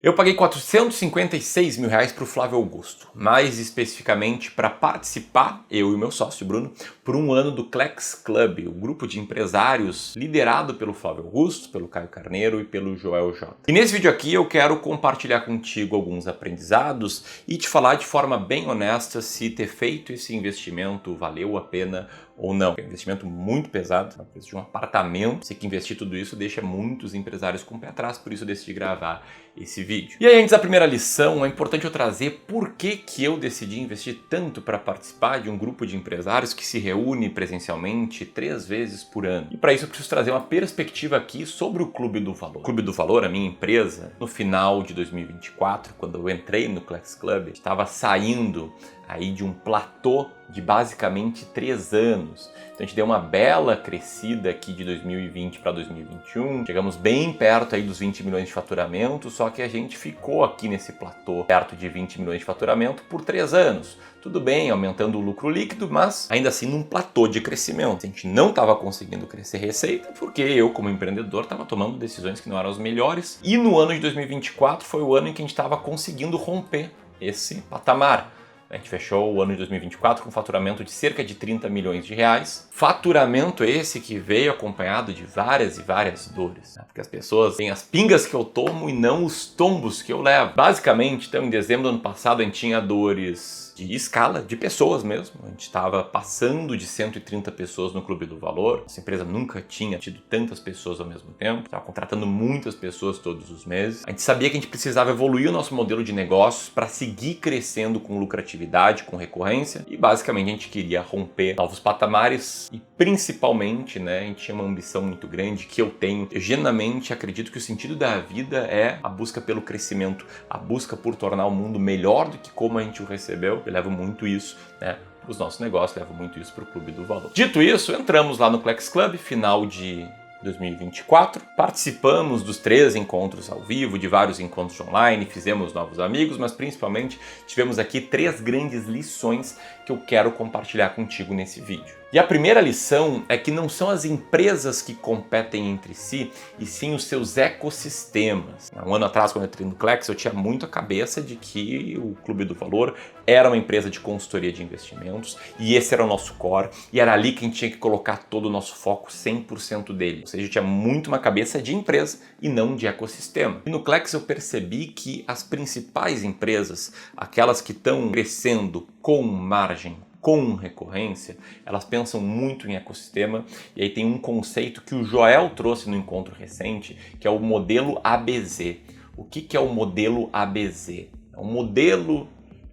Eu paguei R$ 456 mil para o Flávio Augusto, mais especificamente para participar, eu e o meu sócio Bruno, por um ano do Clex Club, o grupo de empresários liderado pelo Flávio Augusto, pelo Caio Carneiro e pelo Joel J. E nesse vídeo aqui eu quero compartilhar contigo alguns aprendizados e te falar de forma bem honesta se ter feito esse investimento valeu a pena ou não. É um investimento muito pesado, é o preço de um apartamento. Sei que investir tudo isso deixa muitos empresários com o pé atrás, por isso eu decidi gravar esse vídeo. E aí, antes da primeira lição, é importante eu trazer por que eu decidi investir tanto para participar de um grupo de empresários que se reúne presencialmente 3 vezes por ano. E para isso eu preciso trazer uma perspectiva aqui sobre o Clube do Valor. O Clube do Valor, a minha empresa, no final de 2024, quando eu entrei no Clex Club, estava saindo aí de um platô de basicamente 3 anos. Então a gente deu uma bela crescida aqui de 2020 para 2021. Chegamos bem perto aí dos 20 milhões de faturamento, só que a gente ficou aqui nesse platô perto de 20 milhões de faturamento por 3 anos. Tudo bem, aumentando o lucro líquido, mas ainda assim num platô de crescimento. A gente não estava conseguindo crescer receita porque eu, como empreendedor, estava tomando decisões que não eram as melhores. E no ano de 2024 foi o ano em que a gente estava conseguindo romper esse patamar. A gente fechou o ano de 2024 com faturamento de cerca de 30 milhões de reais. Faturamento esse que veio acompanhado de várias e várias dores, né? Porque as pessoas têm as pingas que eu tomo e não os tombos que eu levo. Basicamente, então, em dezembro do ano passado, a gente tinha dores de escala, de pessoas mesmo. A gente estava passando de 130 pessoas no Clube do Valor. Essa empresa nunca tinha tido tantas pessoas ao mesmo tempo. Estava contratando muitas pessoas todos os meses. A gente sabia que a gente precisava evoluir o nosso modelo de negócios para seguir crescendo com lucratividade, com recorrência. E basicamente a gente queria romper novos patamares e principalmente, né, a gente tinha uma ambição muito grande que eu tenho. Eu genuinamente acredito que o sentido da vida é a busca pelo crescimento, a busca por tornar o mundo melhor do que como a gente o recebeu. Eu levo muito isso, né, para os nossos negócios, levo muito isso para o Clube do Valor. Dito isso, entramos lá no Clex Club, final de 2024, participamos dos 3 encontros ao vivo, de vários encontros online, fizemos novos amigos, mas principalmente tivemos aqui 3 grandes lições que eu quero compartilhar contigo nesse vídeo. E a primeira lição é que não são as empresas que competem entre si, e sim os seus ecossistemas. Um ano atrás, quando eu entrei no Clex, eu tinha muito a cabeça de que o Clube do Valor era uma empresa de consultoria de investimentos, e esse era o nosso core, e era ali que a gente tinha que colocar todo o nosso foco, 100% dele. Ou seja, eu tinha muito uma cabeça de empresa e não de ecossistema. E no Clex eu percebi que as principais empresas, aquelas que estão crescendo com margem, com recorrência, elas pensam muito em ecossistema. E aí tem um conceito que o Joel trouxe no encontro recente, que é o modelo ABZ. O que é o modelo ABZ? É um modelo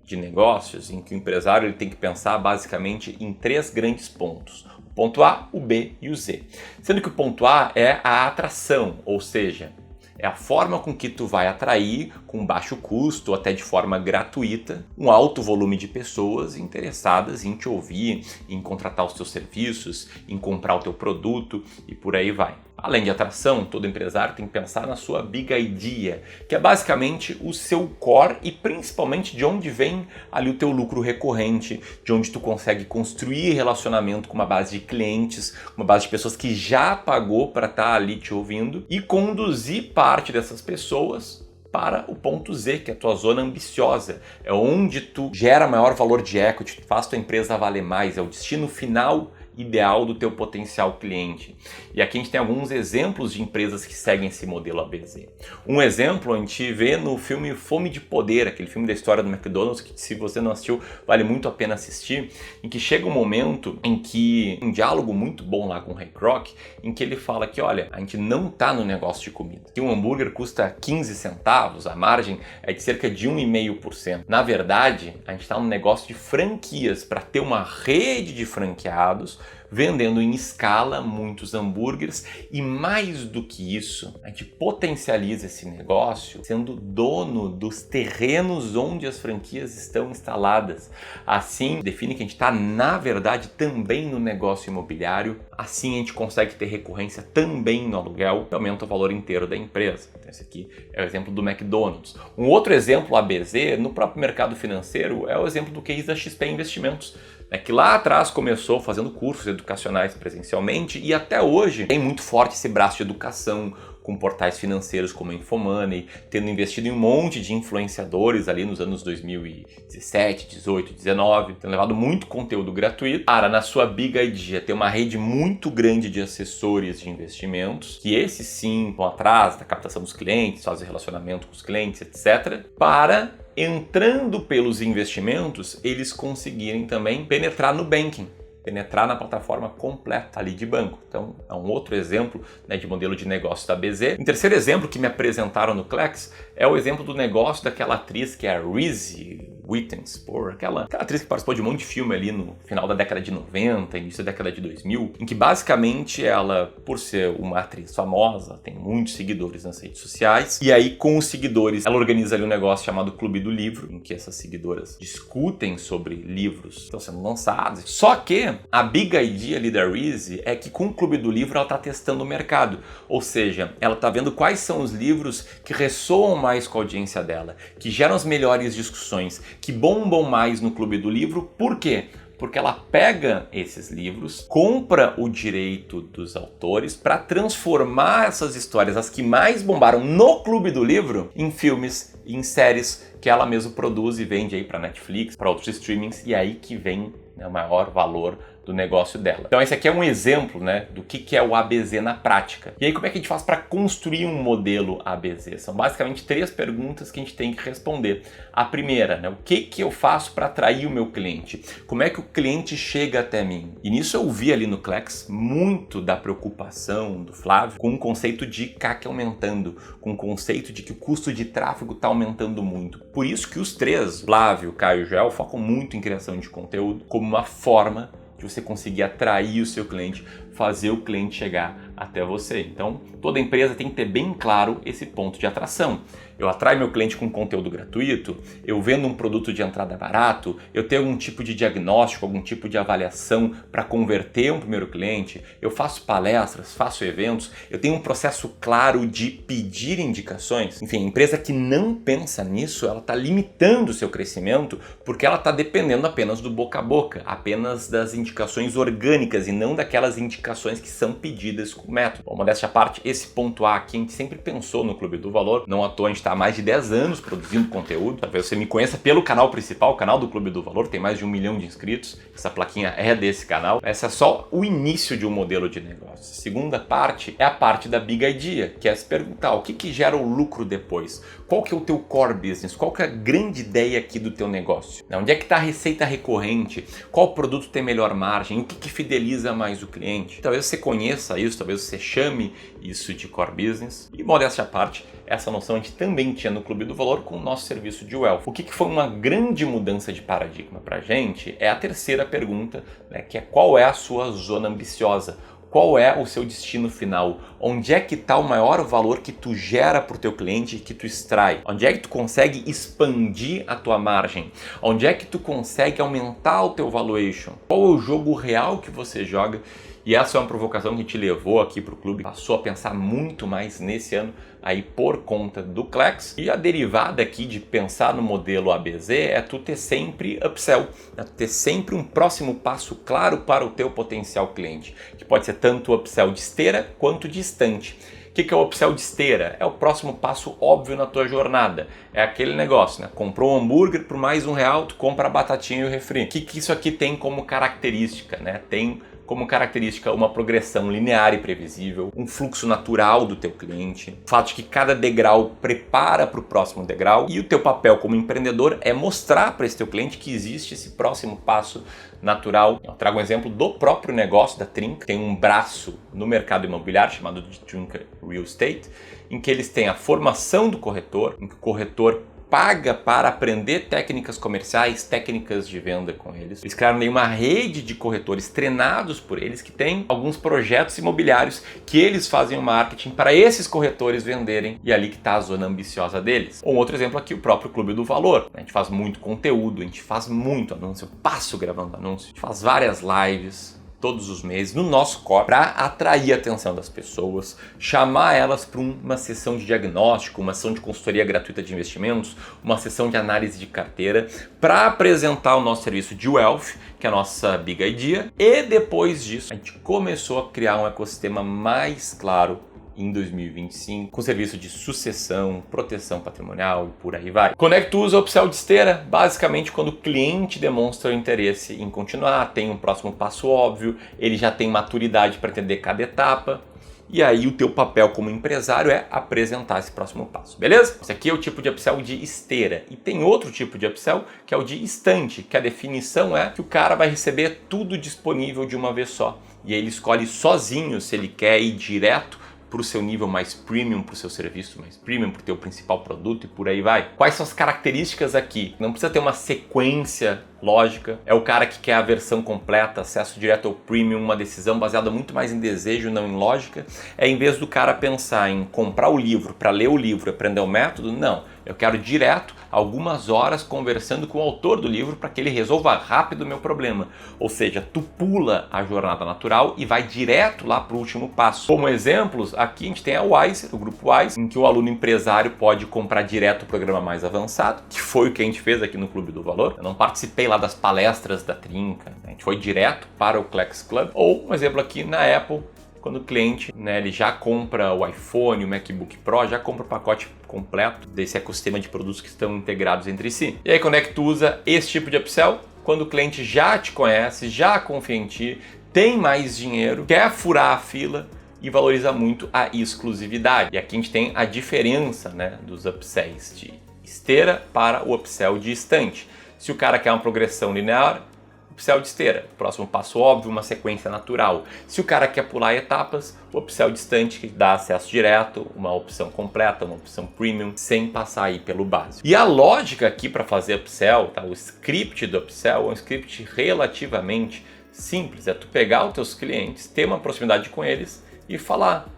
de negócios em que o empresário ele tem que pensar basicamente em 3 grandes pontos. O ponto A, o B e o Z. Sendo que o ponto A é a atração, ou seja, é a forma com que tu vai atrair, com baixo custo, ou até de forma gratuita, um alto volume de pessoas interessadas em te ouvir, em contratar os teus serviços, em comprar o teu produto e por aí vai. Além de atração, todo empresário tem que pensar na sua big idea, que é basicamente o seu core e principalmente de onde vem ali o teu lucro recorrente, de onde tu consegue construir relacionamento com uma base de clientes, uma base de pessoas que já pagou para estar ali te ouvindo e conduzir parte dessas pessoas para o ponto Z, que é a tua zona ambiciosa. É onde tu gera maior valor de equity, tu faz tua empresa valer mais, é o destino final ideal do teu potencial cliente. E aqui a gente tem alguns exemplos de empresas que seguem esse modelo ABZ. Um exemplo a gente vê no filme Fome de Poder, aquele filme da história do McDonald's, que se você não assistiu, vale muito a pena assistir, em que chega um momento em que, um diálogo muito bom lá com o Ray Kroc, em que ele fala que, olha, a gente não está no negócio de comida. Se um hambúrguer custa 15 centavos, a margem é de cerca de 1,5%. Na verdade, a gente está no negócio de franquias, para ter uma rede de franqueados vendendo em escala muitos hambúrgueres e mais do que isso, a gente potencializa esse negócio sendo dono dos terrenos onde as franquias estão instaladas. Assim, define que a gente está, na verdade, também no negócio imobiliário. Assim, a gente consegue ter recorrência também no aluguel e aumenta o valor inteiro da empresa. Então, esse aqui é o exemplo do McDonald's. Um outro exemplo ABZ no próprio mercado financeiro é o exemplo do case da XP Investimentos, que lá atrás começou fazendo cursos educacionais presencialmente e até hoje tem muito forte esse braço de educação, com portais financeiros como a Infomoney, tendo investido em um monte de influenciadores ali nos anos 2017, 18, 19, tendo levado muito conteúdo gratuito. Para, na sua Big Idea, ter uma rede muito grande de assessores de investimentos, que esses sim vão atrás da captação dos clientes, fazem relacionamento com os clientes, etc. Para, entrando pelos investimentos, eles conseguirem também penetrar no banking, penetrar na plataforma completa ali de banco. Então, é um outro exemplo, né, de modelo de negócio da BZ. Um terceiro exemplo que me apresentaram no Klex é o exemplo do negócio daquela atriz que é a Reese Witherspoon, aquela atriz que participou de um monte de filme ali no final da década de 90, início da década de 2000, em que basicamente ela, por ser uma atriz famosa, tem muitos seguidores nas redes sociais, e aí com os seguidores ela organiza ali um negócio chamado Clube do Livro, em que essas seguidoras discutem sobre livros que estão sendo lançados. Só que a Big Idea ali da Reese é que com o Clube do Livro ela está testando o mercado, ou seja, ela está vendo quais são os livros que ressoam mais com a audiência dela, que geram as melhores discussões, que bombam mais no Clube do Livro. Por quê? Porque ela pega esses livros, compra o direito dos autores para transformar essas histórias, as que mais bombaram no Clube do Livro, em filmes e em séries que ela mesma produz e vende aí para Netflix, para outros streamings, e aí que vem, né, o maior valor do negócio dela. Então esse aqui é um exemplo, né, do que é o ABZ na prática. E aí como é que a gente faz para construir um modelo ABZ? São basicamente 3 perguntas que a gente tem que responder. A primeira, né, o que eu faço para atrair o meu cliente? Como é que o cliente chega até mim? E nisso eu vi ali no Klex muito da preocupação do Flávio com o conceito de CAC aumentando, com o conceito de que o custo de tráfego está aumentando muito. Por isso que os 3, Flávio, Caio e Joel, focam muito em criação de conteúdo como uma forma de você conseguir atrair o seu cliente, fazer o cliente chegar até você. Então, toda empresa tem que ter bem claro esse ponto de atração. Eu atraio meu cliente com conteúdo gratuito, eu vendo um produto de entrada barato, eu tenho algum tipo de diagnóstico, algum tipo de avaliação para converter um primeiro cliente, eu faço palestras, faço eventos, eu tenho um processo claro de pedir indicações. Enfim, a empresa que não pensa nisso, ela está limitando o seu crescimento porque ela está dependendo apenas do boca a boca, apenas das indicações orgânicas e não daquelas indicações que são pedidas com o método. Bom, modéstia à parte, esse ponto A aqui a gente sempre pensou no Clube do Valor, não à toa a gente está há mais de 10 anos produzindo conteúdo. Talvez você me conheça pelo canal principal, o canal do Clube do Valor, tem mais de 1 milhão de inscritos. Essa plaquinha é desse canal. Essa é só o início de um modelo de negócio. A segunda parte é a parte da Big Idea, que é se perguntar o que gera o lucro depois. Qual que é o teu core business? Qual que é a grande ideia aqui do teu negócio? Onde é que está a receita recorrente? Qual produto tem melhor margem? O que fideliza mais o cliente? Talvez você conheça isso, talvez você chame isso de core business. E modéstia à parte, essa noção a gente também tinha no Clube do Valor com o nosso serviço de Wealth. O que foi uma grande mudança de paradigma para a gente é a terceira pergunta, né, que é qual é a sua zona ambiciosa? Qual é o seu destino final? Onde é que está o maior valor que tu gera para o teu cliente, que tu extrai? Onde é que tu consegue expandir a tua margem? Onde é que tu consegue aumentar o teu valuation? Qual é o jogo real que você joga? E essa é uma provocação que te levou aqui para o clube, passou a pensar muito mais nesse ano aí por conta do Klex. E a derivada aqui de pensar no modelo ABZ é tu ter sempre upsell, né? Tu ter sempre um próximo passo claro para o teu potencial cliente, que pode ser tanto upsell de esteira quanto distante. O que é o upsell de esteira? É o próximo passo óbvio na tua jornada. É aquele negócio, né? Comprou um hambúrguer por mais R$1, tu compra a batatinha e o refri. O que isso aqui tem como característica, né? Tem como característica uma progressão linear e previsível, um fluxo natural do teu cliente, o fato de que cada degrau prepara para o próximo degrau, e o teu papel como empreendedor é mostrar para esse teu cliente que existe esse próximo passo natural. Eu trago um exemplo do próprio negócio da Trinca, tem um braço no mercado imobiliário chamado de Trinca Real Estate, em que eles têm a formação do corretor, em que o corretor paga para aprender técnicas comerciais, técnicas de venda com eles. Eles criaram aí uma rede de corretores treinados por eles que tem alguns projetos imobiliários que eles fazem o marketing para esses corretores venderem, e ali que está a zona ambiciosa deles. Um outro exemplo aqui, o próprio Clube do Valor. A gente faz muito conteúdo, a gente faz muito anúncio, eu passo gravando anúncio, a gente faz várias lives todos os meses no nosso core para atrair a atenção das pessoas, chamar elas para uma sessão de diagnóstico, uma sessão de consultoria gratuita de investimentos, uma sessão de análise de carteira, para apresentar o nosso serviço de Wealth, que é a nossa Big Idea, e depois disso a gente começou a criar um ecossistema mais claro em 2025, com serviço de sucessão, proteção patrimonial e por aí vai. Quando é que tu usa o upsell de esteira? Basicamente quando o cliente demonstra o interesse em continuar, tem um próximo passo óbvio, ele já tem maturidade para entender cada etapa. E aí o teu papel como empresário é apresentar esse próximo passo, beleza? Esse aqui é o tipo de upsell de esteira. E tem outro tipo de upsell que é o de estante, que a definição é que o cara vai receber tudo disponível de uma vez só. E aí ele escolhe sozinho se ele quer ir direto para o seu nível mais premium, para o seu serviço mais premium, para o teu principal produto e por aí vai. Quais são as características aqui? Não precisa ter uma sequência lógica. É o cara que quer a versão completa, acesso direto ao premium, uma decisão baseada muito mais em desejo, não em lógica. É em vez do cara pensar em comprar o livro para ler o livro e aprender o método, não. Eu quero direto algumas horas conversando com o autor do livro para que ele resolva rápido o meu problema. Ou seja, tu pula a jornada natural e vai direto lá para o último passo. Como exemplos, aqui a gente tem a Wise, o grupo Wise, em que o aluno empresário pode comprar direto o programa mais avançado, que foi o que a gente fez aqui no Clube do Valor. Eu não participei lá das palestras da Trinca, a gente foi direto para o Klex Club. Ou um exemplo aqui na Apple, quando o cliente, ele já compra o iPhone, o MacBook Pro, já compra o pacote completo desse ecossistema de produtos que estão integrados entre si. E aí quando é que tu usa esse tipo de upsell? Quando o cliente já te conhece, já confia em ti, tem mais dinheiro, quer furar a fila e valoriza muito a exclusividade. E aqui a gente tem a diferença, dos upsells de esteira para o upsell de estante. Se o cara quer uma progressão linear, upsell de esteira, próximo passo óbvio, uma sequência natural. Se o cara quer pular etapas, o upsell de estante que dá acesso direto, uma opção completa, uma opção premium, sem passar aí pelo básico. E a lógica aqui para fazer upsell, o script do upsell é um script relativamente simples. É tu pegar os teus clientes, ter uma proximidade com eles e falar: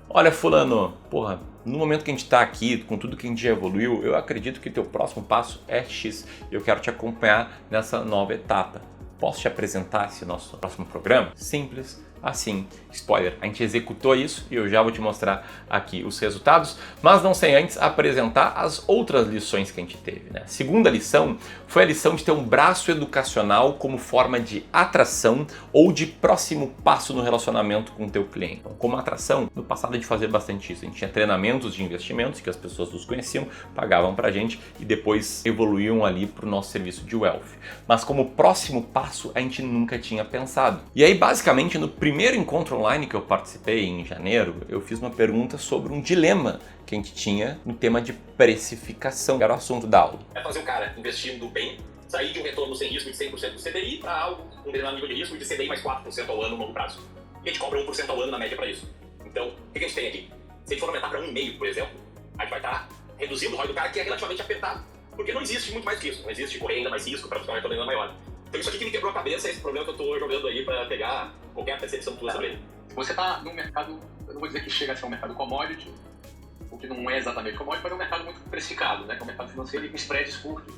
olha fulano, no momento que a gente está aqui, com tudo que a gente já evoluiu, eu acredito que teu próximo passo é X. Eu quero te acompanhar nessa nova etapa. Posso te apresentar esse nosso próximo programa? Simples assim. Spoiler, a gente executou isso e eu já vou te mostrar aqui os resultados, mas não sem antes apresentar as outras lições que a gente teve. A segunda lição foi a lição de ter um braço educacional como forma de atração ou de próximo passo no relacionamento com o teu cliente. Então, como atração, no passado a gente fazia bastante isso. A gente tinha treinamentos de investimentos que as pessoas nos conheciam, pagavam pra gente e depois evoluíam ali para o nosso serviço de wealth. Mas como próximo passo a gente nunca tinha pensado. E aí basicamente no primeiro encontro online que eu participei em janeiro, eu fiz uma pergunta sobre um dilema que a gente tinha no tema de precificação, que era o assunto da aula. É fazer o cara investindo bem, sair de um retorno sem risco de 100% do CDI para algo com um determinado nível de risco de CDI mais 4% ao ano no longo prazo. E a gente cobra 1% ao ano na média para isso. Então, o que a gente tem aqui? Se a gente for aumentar para 1,5%, por exemplo, a gente vai estar reduzindo o ROI do cara, que é relativamente apertado, porque não existe muito mais risco, não existe correr ainda mais risco para buscar um retorno ainda maior. Então isso aqui me quebrou a cabeça, esse problema que eu estou jogando aí para pegar qualquer percepção tua sobre ele. Você está num mercado, eu não vou dizer que chega a ser um mercado commodity, o que não é exatamente commodity, mas é um mercado muito precificado, que é um mercado financeiro e com spreads curtos,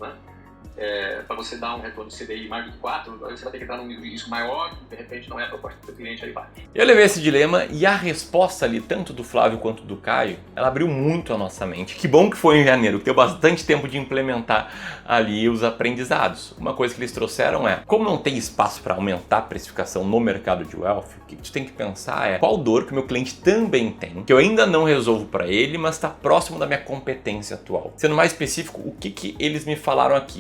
para você dar um retorno de CDI mais do que 4, você vai ter que entrar num nível de risco maior, que de repente não é a proposta do seu cliente, aí vai. Eu levei esse dilema e a resposta ali, tanto do Flávio quanto do Caio, ela abriu muito a nossa mente. Que bom que foi em janeiro, que deu bastante tempo de implementar ali os aprendizados. Uma coisa que eles trouxeram é, como não tem espaço para aumentar a precificação no mercado de wealth, o que tu tem que pensar é qual dor que o meu cliente também tem, que eu ainda não resolvo para ele, mas está próximo da minha competência atual. Sendo mais específico, o que eles me falaram aqui,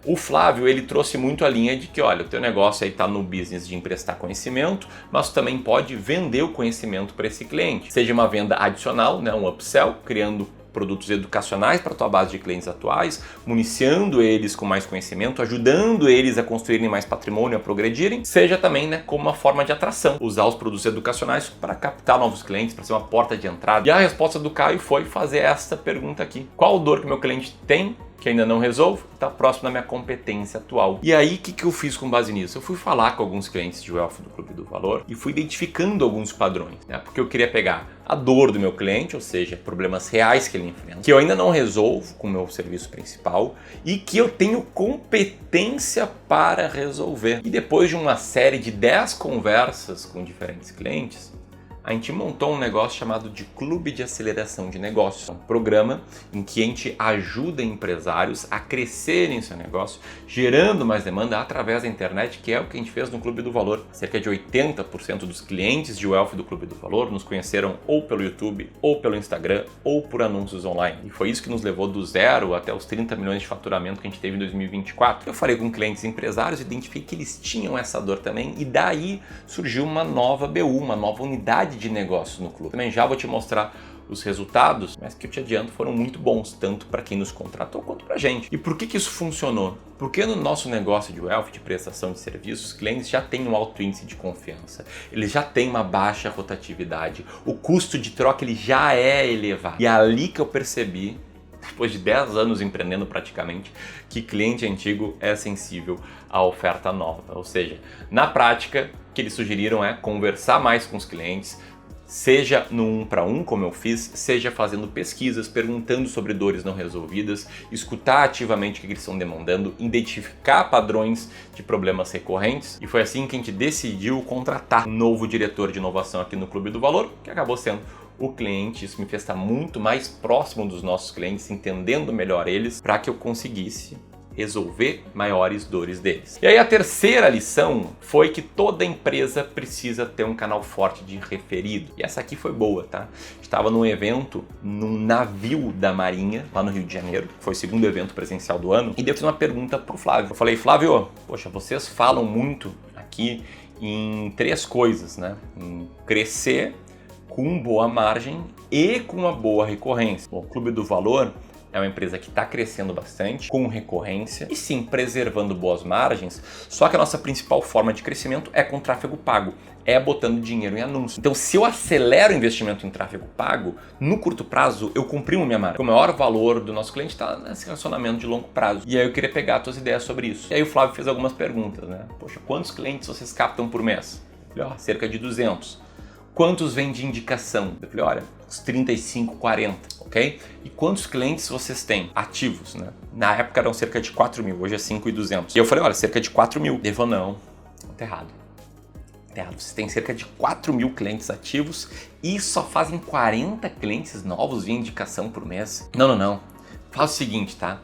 O Flávio, ele trouxe muito a linha de que, olha, o teu negócio aí está no business de emprestar conhecimento, mas tu também pode vender o conhecimento para esse cliente. Seja uma venda adicional, um upsell, criando produtos educacionais para a tua base de clientes atuais, municiando eles com mais conhecimento, ajudando eles a construírem mais patrimônio, a progredirem, seja também como uma forma de atração, usar os produtos educacionais para captar novos clientes, para ser uma porta de entrada. E a resposta do Caio foi fazer essa pergunta aqui: qual dor que meu cliente tem que ainda não resolvo, está próximo da minha competência atual. E aí, o que eu fiz com base nisso? Eu fui falar com alguns clientes de wealth do Clube do Valor e fui identificando alguns padrões, porque eu queria pegar a dor do meu cliente, ou seja, problemas reais que ele enfrenta, que eu ainda não resolvo com o meu serviço principal e que eu tenho competência para resolver. E depois de uma série de 10 conversas com diferentes clientes, a a gente montou um negócio chamado de Clube de Aceleração de Negócios. Um programa em que a gente ajuda empresários a crescerem seu negócio, gerando mais demanda através da internet, que é o que a gente fez no Clube do Valor. Cerca de 80% dos clientes de Wealth do Clube do Valor nos conheceram ou pelo YouTube, ou pelo Instagram, ou por anúncios online. E foi isso que nos levou do zero até os 30 milhões de faturamento que a gente teve em 2024. Eu falei com clientes empresários, identifiquei que eles tinham essa dor também, e daí surgiu uma nova BU, uma nova unidade de negócio no clube. Também já vou te mostrar os resultados, mas que eu te adianto foram muito bons, tanto para quem nos contratou quanto para a gente. E por que isso funcionou? Porque no nosso negócio de Wealth, de prestação de serviços, os clientes já têm um alto índice de confiança, eles já têm uma baixa rotatividade, o custo de troca ele já é elevado. E é ali que eu percebi, depois de 10 anos empreendendo praticamente, que cliente antigo é sensível à oferta nova. Ou seja, na prática, o que eles sugeriram é conversar mais com os clientes, seja no 1 para 1, como eu fiz, seja fazendo pesquisas, perguntando sobre dores não resolvidas, escutar ativamente o que eles estão demandando, identificar padrões de problemas recorrentes. E foi assim que a gente decidiu contratar um novo diretor de inovação aqui no Clube do Valor, que acabou sendo o cliente. Isso me fez estar muito mais próximo dos nossos clientes, entendendo melhor eles, para que eu conseguisse resolver maiores dores deles. E aí a terceira lição foi que toda empresa precisa ter um canal forte de referido. E essa aqui foi boa, tá? Estava num evento, num navio da Marinha, lá no Rio de Janeiro. Foi o segundo evento presencial do ano. E daí eu fiz uma pergunta pro Flávio. Eu falei, Flávio, poxa, vocês falam muito aqui em 3 coisas, né? Em crescer com boa margem e com uma boa recorrência. Bom, o Clube do Valor é uma empresa que está crescendo bastante, com recorrência e sim, preservando boas margens, só que a nossa principal forma de crescimento é com tráfego pago, é botando dinheiro em anúncio. Então, se eu acelero o investimento em tráfego pago, no curto prazo eu comprimo minha marca. O maior valor do nosso cliente está nesse relacionamento de longo prazo. E aí eu queria pegar as tuas ideias sobre isso. E aí o Flávio fez algumas perguntas, né? Poxa, quantos clientes vocês captam por mês? Eu falei, cerca de 200. Quantos vêm de indicação? Eu falei, olha, uns 35, 40, ok? E quantos clientes vocês têm ativos, né? Na época eram cerca de 4 mil, hoje é 5.200. E eu falei, olha, cerca de 4 mil. Ele falou, não, tá errado. Tá errado, você tem cerca de 4 mil clientes ativos e só fazem 40 clientes novos via indicação por mês. Não. Faz o seguinte, tá?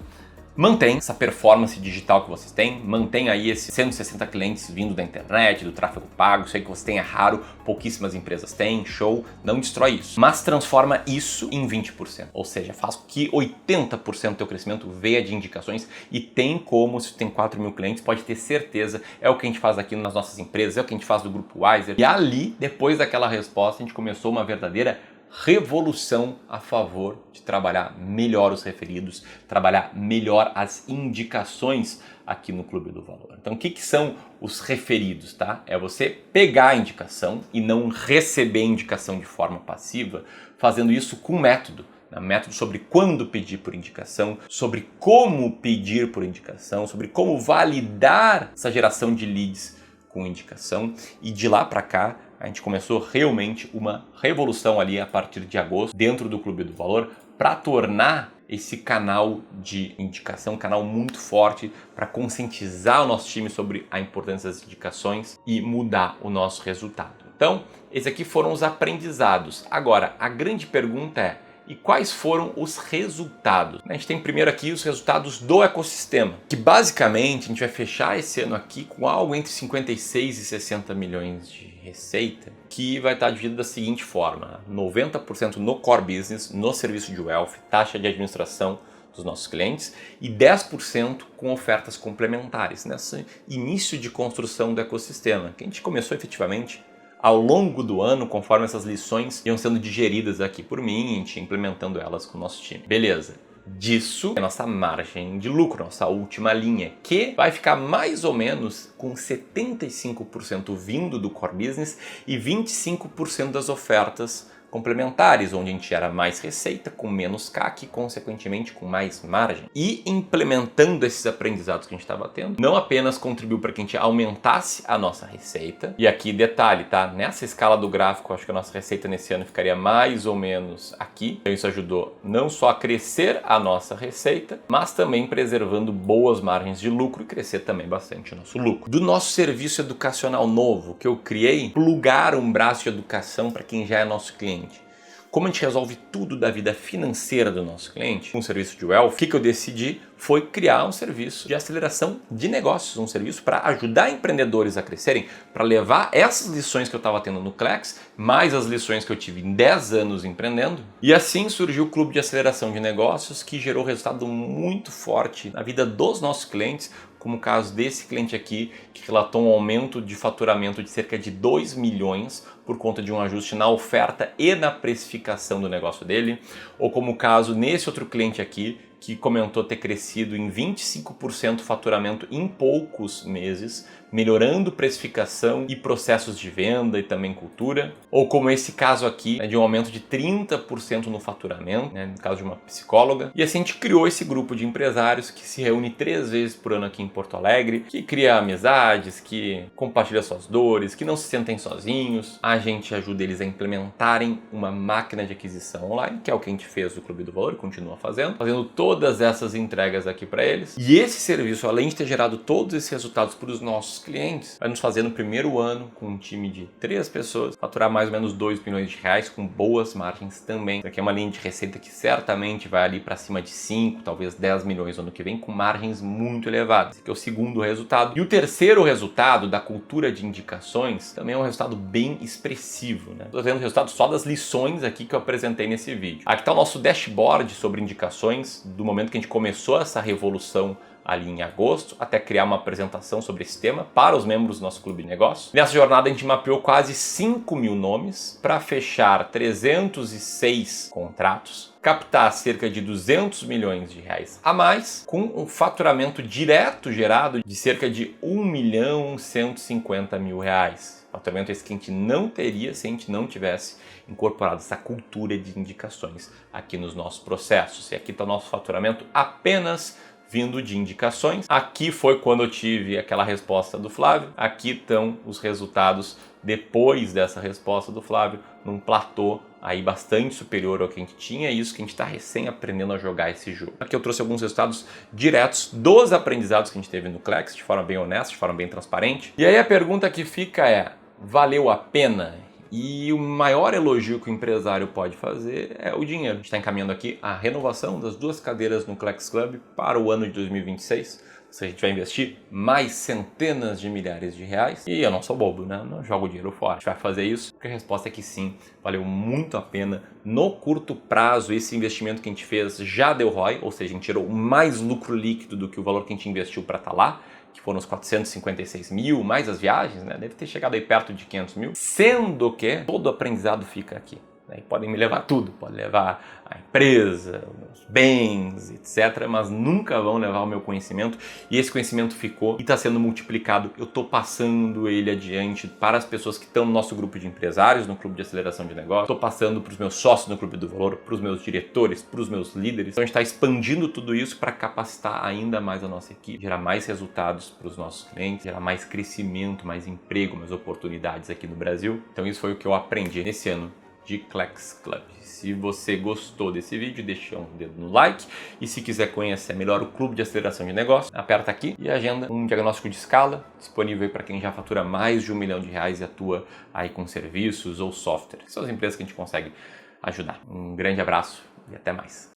Mantém essa performance digital que vocês têm, mantém aí esses 160 clientes vindo da internet, do tráfego pago, isso aí que você tem é raro, pouquíssimas empresas têm, show, não destrói isso. Mas transforma isso em 20%, ou seja, faz com que 80% do teu crescimento venha de indicações e tem como, se tu tem 4 mil clientes, pode ter certeza, é o que a gente faz aqui nas nossas empresas, é o que a gente faz do Grupo Wiser. E ali, depois daquela resposta, a gente começou uma verdadeira revolução a favor de trabalhar melhor os referidos, trabalhar melhor as indicações aqui no Clube do Valor. Então, o que são os referidos, tá? É você pegar a indicação e não receber indicação de forma passiva, fazendo isso com método. Método sobre quando pedir por indicação, sobre como pedir por indicação, sobre como validar essa geração de leads com indicação. E de lá para cá, a gente começou realmente uma revolução ali a partir de agosto dentro do Clube do Valor para tornar esse canal de indicação um canal muito forte para conscientizar o nosso time sobre a importância das indicações e mudar o nosso resultado. Então, esses aqui foram os aprendizados. Agora, a grande pergunta é, e quais foram os resultados? A gente tem primeiro aqui os resultados do ecossistema, que basicamente a gente vai fechar esse ano aqui com algo entre 56 e 60 milhões de receita, que vai estar dividido da seguinte forma, 90% no core business, no serviço de wealth, taxa de administração dos nossos clientes e 10% com ofertas complementares, nesse início de construção do ecossistema, que a gente começou efetivamente ao longo do ano, conforme essas lições iam sendo digeridas aqui por mim, a gente implementando elas com o nosso time. Beleza. Disso é a nossa margem de lucro, nossa última linha, que vai ficar mais ou menos com 75% vindo do core business e 25% das ofertas complementares, onde a gente gera mais receita, com menos CAC e, consequentemente, com mais margem. E implementando esses aprendizados que a gente estava tendo, não apenas contribuiu para que a gente aumentasse a nossa receita, e aqui detalhe, tá? Nessa escala do gráfico, acho que a nossa receita nesse ano ficaria mais ou menos aqui. Então isso ajudou não só a crescer a nossa receita, mas também preservando boas margens de lucro e crescer também bastante o nosso lucro. Do nosso serviço educacional novo que eu criei, plugar um braço de educação para quem já é nosso cliente. Como a gente resolve tudo da vida financeira do nosso cliente, um serviço de wealth, o que eu decidi foi criar um serviço de aceleração de negócios, um serviço para ajudar empreendedores a crescerem, para levar essas lições que eu estava tendo no Klex, mais as lições que eu tive em 10 anos empreendendo. E assim surgiu o Clube de Aceleração de Negócios, que gerou resultado muito forte na vida dos nossos clientes, como o caso desse cliente aqui, que relatou um aumento de faturamento de cerca de 2 milhões por conta de um ajuste na oferta e na precificação do negócio dele, ou como o caso nesse outro cliente aqui, que comentou ter crescido em 25% o faturamento em poucos meses, melhorando precificação e processos de venda e também cultura. Ou como esse caso aqui, de um aumento de 30% no faturamento, no caso de uma psicóloga. E assim a gente criou esse grupo de empresários que se reúne 3 vezes por ano aqui em Porto Alegre, que cria amizades, que compartilha suas dores, que não se sentem sozinhos. A gente ajuda eles a implementarem uma máquina de aquisição online, que é o que a gente fez do Clube do Valor e continua fazendo todas essas entregas aqui para eles. E esse serviço, além de ter gerado todos esses resultados para os nossos clientes, vai nos fazer no primeiro ano, com um time de 3 pessoas, faturar mais ou menos 2 milhões de reais com boas margens também. Isso aqui é uma linha de receita que certamente vai ali para cima de 5, talvez 10 milhões no ano que vem, com margens muito elevadas. Esse aqui é o segundo resultado. E o terceiro resultado da cultura de indicações também é um resultado bem expressivo, Estou tendo resultado só das lições aqui que eu apresentei nesse vídeo. Aqui está o nosso dashboard sobre indicações, do momento que a gente começou essa revolução ali em agosto, até criar uma apresentação sobre esse tema para os membros do nosso clube de negócios. Nessa jornada a gente mapeou quase 5 mil nomes para fechar 306 contratos, captar cerca de 200 milhões de reais a mais, com um faturamento direto gerado de cerca de 1.150.000 reais. Faturamento esse que a gente não teria se a gente não tivesse incorporado essa cultura de indicações aqui nos nossos processos. E aqui está o nosso faturamento apenas vindo de indicações. Aqui foi quando eu tive aquela resposta do Flávio. Aqui estão os resultados depois dessa resposta do Flávio, num platô aí bastante superior ao que a gente tinha, isso que a gente está recém aprendendo a jogar esse jogo. Aqui eu trouxe alguns resultados diretos dos aprendizados que a gente teve no Klex, de forma bem honesta, de forma bem transparente. E aí a pergunta que fica é, valeu a pena? E o maior elogio que o empresário pode fazer é o dinheiro. A gente está encaminhando aqui a renovação das 2 cadeiras no Klex Club para o ano de 2026. A gente vai investir mais centenas de milhares de reais. E eu não sou bobo, Não jogo dinheiro fora. A gente vai fazer isso porque a resposta é que sim, valeu muito a pena. No curto prazo, esse investimento que a gente fez já deu ROI, ou seja, a gente tirou mais lucro líquido do que o valor que a gente investiu para estar lá, que foram os 456 mil, mais as viagens, Deve ter chegado aí perto de 500 mil, sendo que todo aprendizado fica aqui. E podem me levar tudo, podem levar a empresa, os bens, etc. Mas nunca vão levar o meu conhecimento. E esse conhecimento ficou e está sendo multiplicado. Eu estou passando ele adiante para as pessoas que estão no nosso grupo de empresários, no Clube de Aceleração de Negócios. Estou passando para os meus sócios no Clube do Valor, para os meus diretores, para os meus líderes. Então a gente está expandindo tudo isso para capacitar ainda mais a nossa equipe, gerar mais resultados para os nossos clientes, gerar mais crescimento, mais emprego, mais oportunidades aqui no Brasil. Então isso foi o que eu aprendi nesse ano de Klex Club. Se você gostou desse vídeo, deixa um dedo no like, e se quiser conhecer melhor o Clube de Aceleração de Negócios, aperta aqui e agenda um diagnóstico de escala disponível para quem já fatura mais de 1 milhão de reais e atua aí com serviços ou software. São as empresas que a gente consegue ajudar. Um grande abraço e até mais.